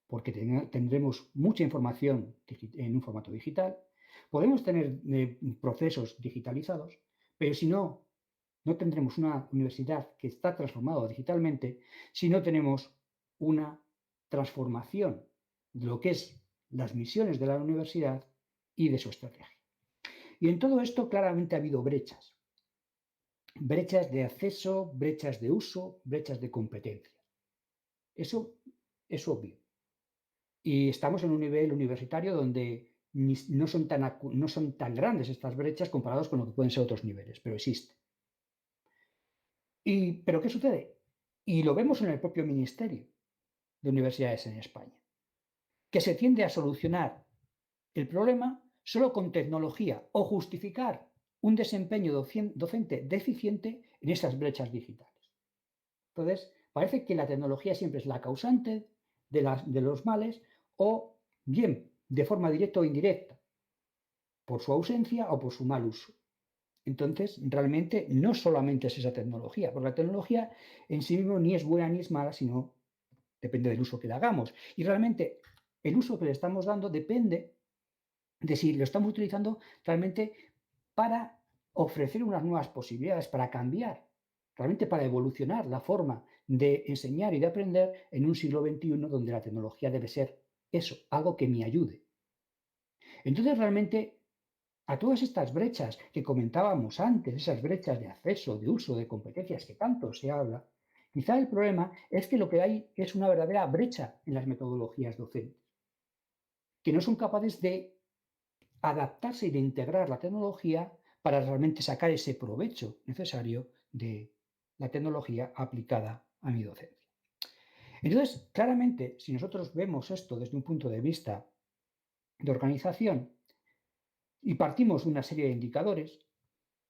porque tendremos mucha información en un formato digital, podemos tener procesos digitalizados, pero si no, no tendremos una universidad que está transformada digitalmente si no tenemos una transformación de lo que es las misiones de la universidad y de su estrategia. Y en todo esto claramente ha habido brechas. Brechas de acceso, brechas de uso, brechas de competencia. Eso es obvio. Y estamos en un nivel universitario donde no son tan grandes estas brechas comparados con lo que pueden ser otros niveles, pero existen. ¿Pero qué sucede? Y lo vemos en el propio Ministerio de Universidades en España, que se tiende a solucionar el problema solo con tecnología o justificar un desempeño docente deficiente en esas brechas digitales. Entonces, parece que la tecnología siempre es la causante de los males o bien de forma directa o indirecta, por su ausencia o por su mal uso. Entonces, realmente no solamente es esa tecnología, porque la tecnología en sí mismo ni es buena ni es mala, sino depende del uso que le hagamos. Y realmente el uso que le estamos dando depende de si lo estamos utilizando realmente para ofrecer unas nuevas posibilidades, para cambiar, realmente para evolucionar la forma de enseñar y de aprender en un siglo XXI donde la tecnología debe ser eso, algo que me ayude. Entonces, realmente, a todas estas brechas que comentábamos antes, esas brechas de acceso, de uso, de competencias que tanto se habla, quizá el problema es que lo que hay es una verdadera brecha en las metodologías docentes, que no son capaces de adaptarse y de integrar la tecnología para realmente sacar ese provecho necesario de la tecnología aplicada a mi docencia. Entonces, claramente, si nosotros vemos esto desde un punto de vista de organización y partimos de una serie de indicadores,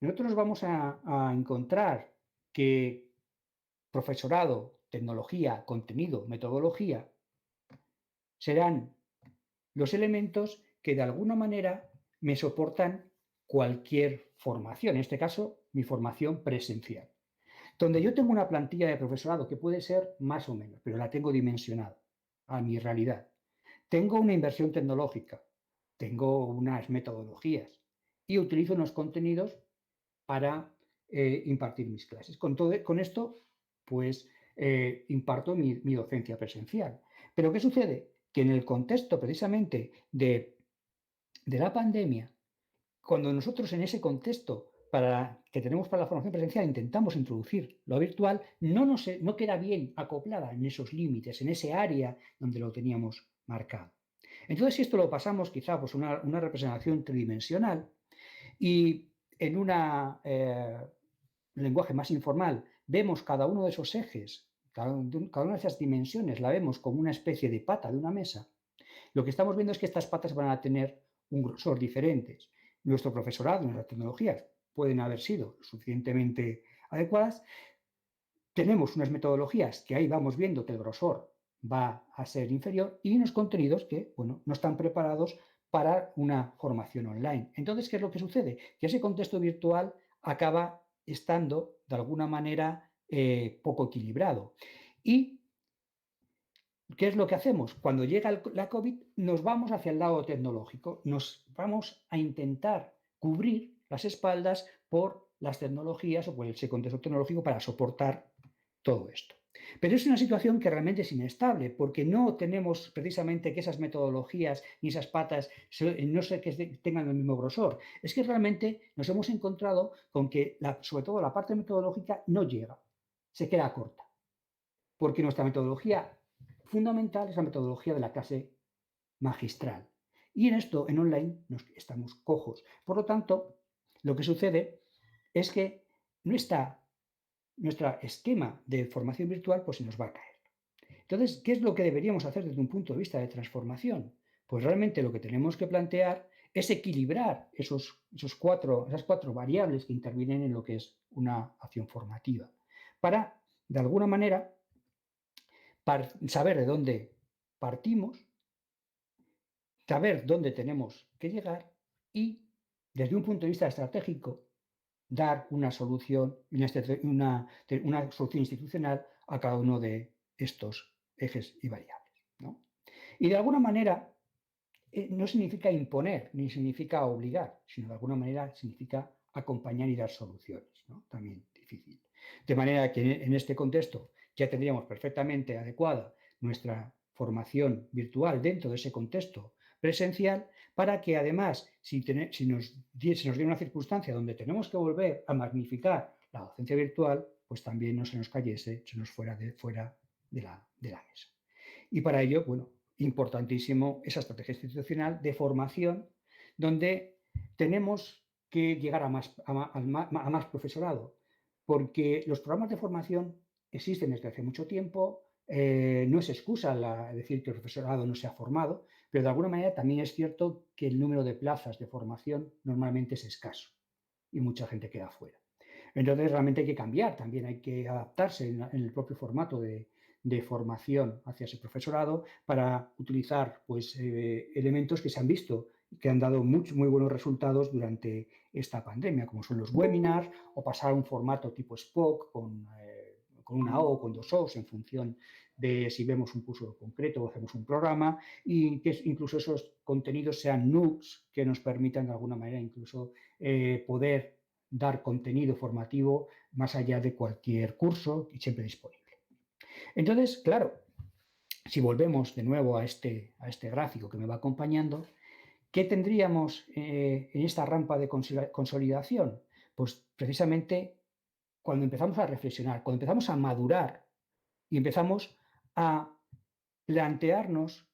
nosotros vamos a encontrar que profesorado, tecnología, contenido, metodología serán los elementos que de alguna manera me soportan cualquier formación, en este caso mi formación presencial, donde yo tengo una plantilla de profesorado que puede ser más o menos, pero la tengo dimensionada a mi realidad. Tengo una inversión tecnológica, tengo unas metodologías y utilizo unos contenidos para impartir mis clases. Con esto, pues, imparto mi docencia presencial. Pero ¿qué sucede? Que en el contexto precisamente de la pandemia, cuando nosotros en ese contexto que tenemos para la formación presencial intentamos introducir lo virtual, no queda bien acoplada en esos límites, en ese área donde lo teníamos marcado. Entonces, si esto lo pasamos quizá pues, una representación tridimensional y en un lenguaje más informal vemos cada uno de esos ejes, cada una de esas dimensiones la vemos como una especie de pata de una mesa, lo que estamos viendo es que estas patas van a tener un grosor diferentes. Nuestro profesorado, nuestras tecnologías pueden haber sido suficientemente adecuadas. Tenemos unas metodologías que ahí vamos viendo que el grosor va a ser inferior y unos contenidos que, bueno, no están preparados para una formación online. Entonces, ¿qué es lo que sucede? Que ese contexto virtual acaba estando, de alguna manera, poco equilibrado. Y ¿qué es lo que hacemos? Cuando llega la COVID, nos vamos hacia el lado tecnológico, nos vamos a intentar cubrir las espaldas por las tecnologías o por ese contexto tecnológico para soportar todo esto. Pero es una situación que realmente es inestable, porque no tenemos precisamente que esas metodologías ni esas patas no sé que tengan el mismo grosor. Es que realmente nos hemos encontrado con que, sobre todo la parte metodológica, no llega, se queda corta, porque nuestra metodología fundamental es la metodología de la clase magistral. Y en esto, en online, estamos cojos. Por lo tanto, lo que sucede es que nuestro esquema de formación virtual pues, se nos va a caer. Entonces, ¿qué es lo que deberíamos hacer desde un punto de vista de transformación? Pues realmente lo que tenemos que plantear es equilibrar esas cuatro variables que intervienen en lo que es una acción formativa, para de alguna manera, saber de dónde partimos, saber dónde tenemos que llegar y, desde un punto de vista estratégico, dar una solución, una solución institucional a cada uno de estos ejes y variables, ¿no? Y de alguna manera, no significa imponer, ni significa obligar, sino de alguna manera significa acompañar y dar soluciones, ¿no? También difícil. De manera que en este contexto ya tendríamos perfectamente adecuada nuestra formación virtual dentro de ese contexto presencial, para que además, si nos diera una circunstancia donde tenemos que volver a magnificar la docencia virtual, pues también no se nos cayese, se nos fuera de la mesa. Y para ello, bueno, importantísimo esa estrategia institucional de formación, donde tenemos que llegar a más profesorado, porque los programas de formación existen desde hace mucho tiempo. No es excusa decir que el profesorado no se ha formado, pero de alguna manera también es cierto que el número de plazas de formación normalmente es escaso y mucha gente queda fuera. Entonces, realmente hay que cambiar, también hay que adaptarse en el propio formato de formación hacia ese profesorado para utilizar pues, elementos que se han visto y que han dado muy buenos resultados durante esta pandemia, como son los webinars o pasar a un formato tipo SPOC con una O o con dos O's en función de si vemos un curso concreto o hacemos un programa, y que incluso esos contenidos sean NUCs que nos permitan de alguna manera incluso poder dar contenido formativo más allá de cualquier curso y siempre disponible. Entonces, claro, si volvemos de nuevo a este gráfico que me va acompañando, ¿qué tendríamos en esta rampa de consolidación? Pues precisamente cuando empezamos a reflexionar, cuando empezamos a madurar y empezamos a plantearnos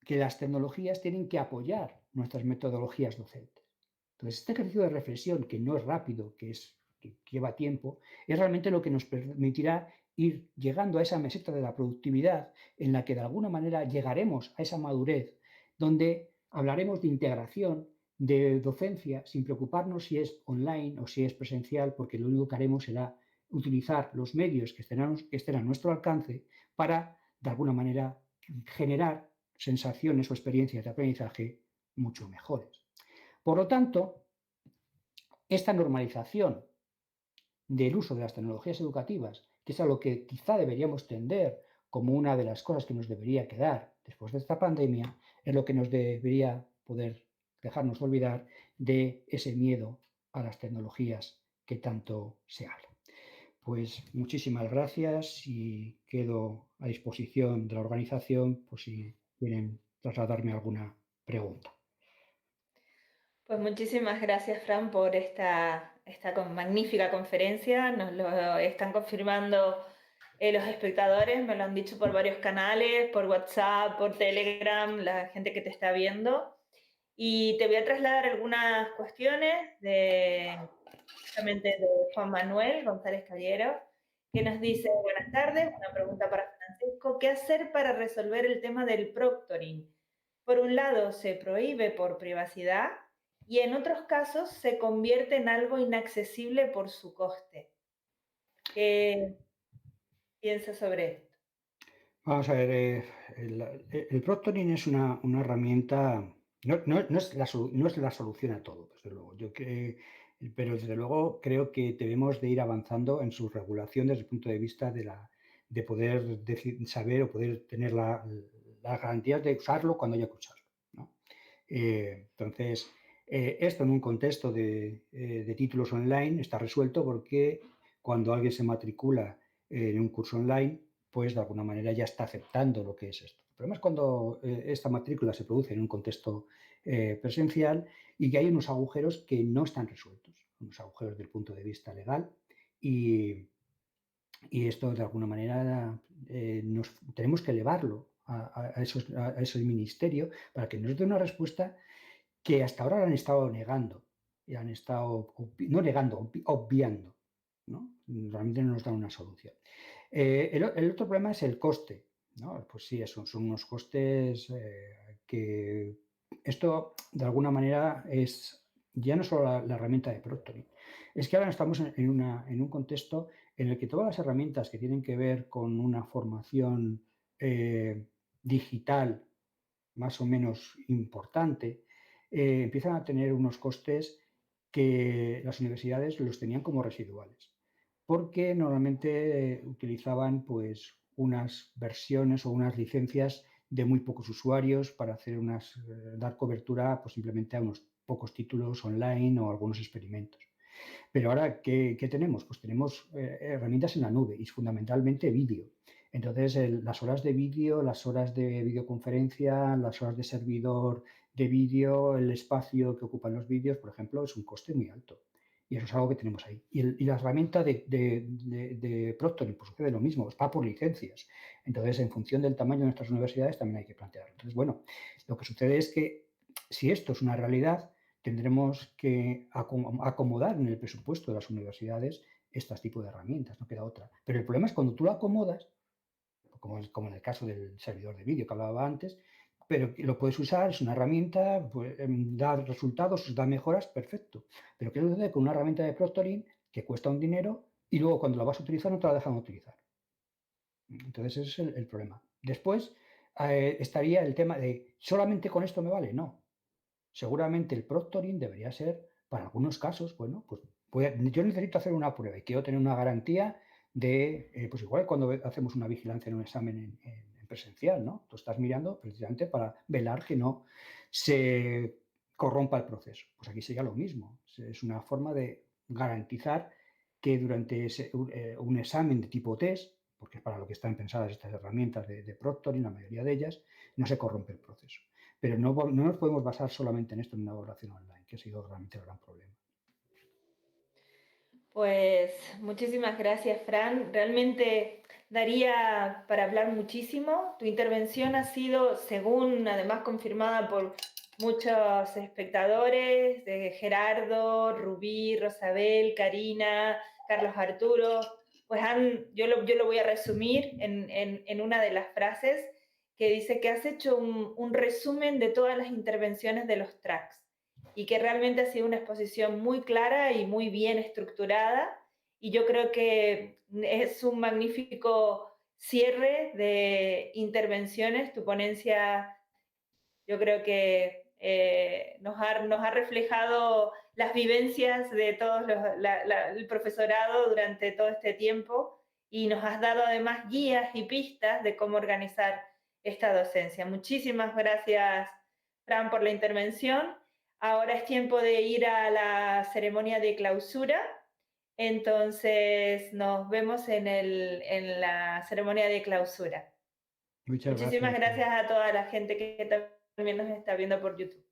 que las tecnologías tienen que apoyar nuestras metodologías docentes. Entonces, este ejercicio de reflexión, que no es rápido, que lleva tiempo, es realmente lo que nos permitirá ir llegando a esa meseta de la productividad en la que de alguna manera llegaremos a esa madurez donde hablaremos de integración, de docencia, sin preocuparnos si es online o si es presencial, porque lo único que haremos será utilizar los medios que estén a nuestro alcance para, de alguna manera, generar sensaciones o experiencias de aprendizaje mucho mejores. Por lo tanto, esta normalización del uso de las tecnologías educativas, que es a lo que quizá deberíamos tender como una de las cosas que nos debería quedar después de esta pandemia, es lo que nos debería poder dejarnos olvidar de ese miedo a las tecnologías que tanto se habla. Pues muchísimas gracias y quedo a disposición de la organización por si quieren trasladarme alguna pregunta. Pues muchísimas gracias, Fran, por esta magnífica conferencia. Nos lo están confirmando los espectadores, me lo han dicho por varios canales, por WhatsApp, por Telegram, la gente que te está viendo. Y te voy a trasladar algunas cuestiones justamente de Juan Manuel González Callero, que nos dice: buenas tardes, una pregunta para Francisco. ¿Qué hacer para resolver el tema del proctoring? Por un lado, se prohíbe por privacidad y en otros casos se convierte en algo inaccesible por su coste. ¿Qué piensas sobre esto? Vamos a ver, el proctoring es una herramienta, no es la solución a todo, desde luego. Pero desde luego creo que debemos de ir avanzando en su regulación desde el punto de vista de poder saber o poder tener las garantías de usarlo cuando haya que usarlo, ¿no? Entonces, esto en un contexto de títulos online está resuelto porque cuando alguien se matricula en un curso online, pues de alguna manera ya está aceptando lo que es esto. El problema es cuando esta matrícula se produce en un contexto presencial y que hay unos agujeros que no están resueltos, unos agujeros del punto de vista legal, y esto de alguna manera tenemos que elevarlo a ese ministerio para que nos dé una respuesta que hasta ahora han estado negando y han estado, no negando, obviando, ¿no? Realmente no nos dan una solución. El otro problema es el coste, ¿no? Pues sí, son unos costes que esto de alguna manera es ya no solo la herramienta de proctoring, es que ahora estamos en un contexto en el que todas las herramientas que tienen que ver con una formación digital más o menos importante, empiezan a tener unos costes que las universidades los tenían como residuales, porque normalmente utilizaban pues unas versiones o unas licencias de muy pocos usuarios para hacer dar cobertura pues simplemente a unos pocos títulos online o algunos experimentos. Pero ahora, ¿qué tenemos? Pues tenemos herramientas en la nube y fundamentalmente vídeo. Entonces, las horas de vídeo, las horas de videoconferencia, las horas de servidor de vídeo, el espacio que ocupan los vídeos, por ejemplo, es un coste muy alto. Y eso es algo que tenemos ahí. Y la herramienta de Proctoring, pues sucede lo mismo, está por licencias. Entonces, en función del tamaño de nuestras universidades, también hay que plantearlo. Entonces, bueno, lo que sucede es que si esto es una realidad, tendremos que acomodar en el presupuesto de las universidades este tipo de herramientas, no queda otra. Pero el problema es cuando tú lo acomodas, como en el caso del servidor de vídeo que hablaba antes, pero lo puedes usar, es una herramienta, pues, da resultados, da mejoras, perfecto. Pero ¿qué sucede con una herramienta de proctoring que cuesta un dinero y luego cuando la vas a utilizar no te la dejan utilizar? Entonces ese es el problema. Después estaría el tema de, ¿solamente con esto me vale? No. Seguramente el proctoring debería ser, para algunos casos, bueno, pues yo necesito hacer una prueba y quiero tener una garantía de, pues igual que cuando hacemos una vigilancia en un examen en presencial, ¿no? Tú estás mirando precisamente para velar que no se corrompa el proceso. Pues aquí sería lo mismo. Es una forma de garantizar que durante un examen de tipo test, porque es para lo que están pensadas estas herramientas de proctoring, la mayoría de ellas, no se corrompe el proceso. Pero no nos podemos basar solamente en esto, en una evaluación online, que ha sido realmente el gran problema. Pues muchísimas gracias, Fran. Realmente daría para hablar muchísimo. Tu intervención ha sido, según además confirmada por muchos espectadores, de Gerardo, Rubí, Rosabel, Karina, Carlos Arturo, pues yo lo voy a resumir en una de las frases que dice que has hecho un resumen de todas las intervenciones de los tracks y que realmente ha sido una exposición muy clara y muy bien estructurada. Y yo creo que es un magnífico cierre de intervenciones. Tu ponencia, yo creo que nos ha reflejado las vivencias de todos el profesorado durante todo este tiempo y nos has dado además guías y pistas de cómo organizar esta docencia. Muchísimas gracias, Fran, por la intervención. Ahora es tiempo de ir a la ceremonia de clausura. Entonces nos vemos en la ceremonia de clausura. Muchas Muchísimas gracias. gracias a toda la gente que también nos está viendo por YouTube.